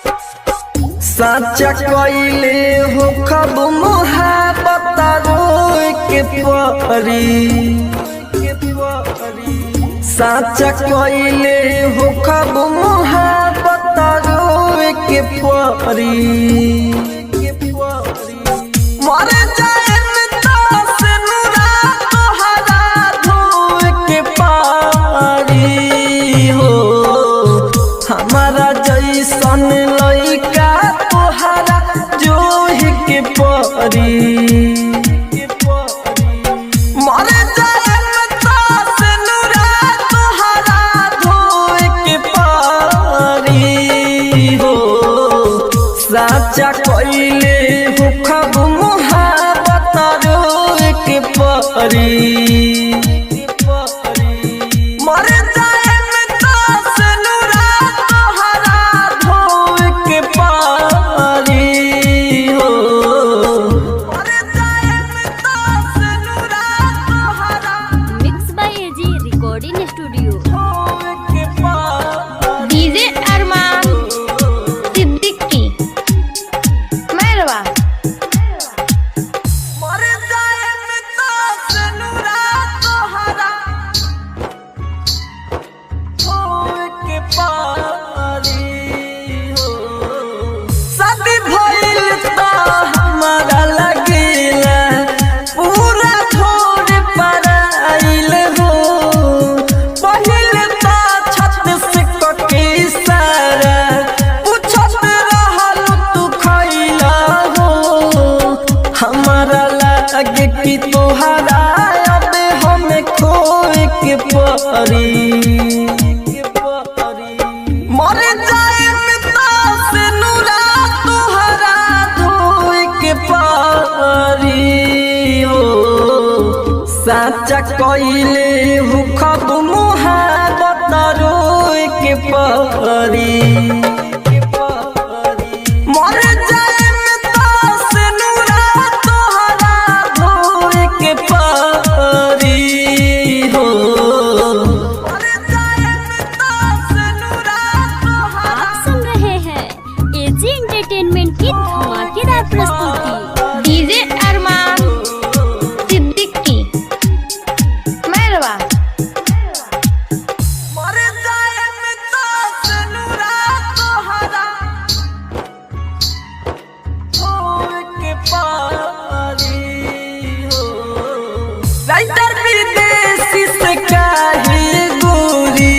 साचा कइले हो खब मोहब्बत रोए के परी। साचा कइले हो खब मोहब्बत रोए के परी। मर जाए से नुरा तोहरा धोए के पारी हो। हमारा जैसन लइका तोहरा जोहि के परी। मर जाए से नुरा तोहरा धोए के पारी हो। साचा कइले हो खब मोहब्बत रोए के परी। मर जाए से नुरा तोहरा धोए के पारी हो। मर जाए से नुरा तोहरा mix by AG recording studio. धोए के पारी। डीजे अरमान सिद्दीकी मैरवा। मर जाए से नुरा तोहरा धोए के पारी हो। शादी भइल त हमारा लगेला पूरा छोड़ पर आइल हो। पहिले त छत से कके सारा पूछत रहल तू खइला हो। हमारा लागे कि तोहरा अब हमें खोए के परी। मर जाए से नुरा तोहरा धोए के पारी हो। साचा कइले हो खब मोहब्बत रोए के परी। मर जाए से नुरा तोहरा धोए के परी हो। मर जाए से नुरा तोहरा आप सुन रहे हैं एजी एंटरटेनमेंट की धमाकेदार प्रस्तुति। डीजे अरमान सिद्दीकी मैरवा। मर जाए से नुरा तोहरा धोए के पारी हो। राइटर विदेशी से काहे गोरी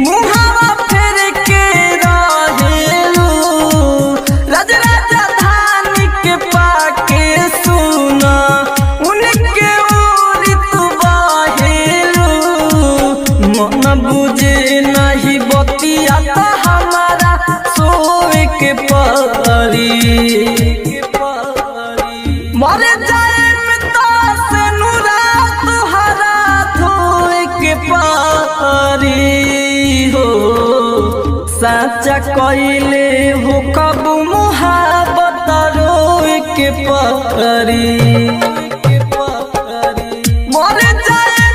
मुहावा फेर के रहेलू। राज राजधानी के पाके सुना उनके ओरी तू बहेलू। मन बुझे नहीं बतिया त हमारा सोए के परी। मर जाए से नुरा तोहरा धोए के पारी हो। साचा कइले हो खब मोहब्बत रोए के परी। मर जाए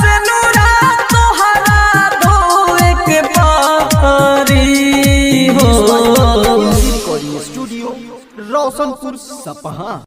से नुरा तोहरा धोए के पारी हो। रिकॉर्डिंग स्टूडियो रोशनपुर सपहा।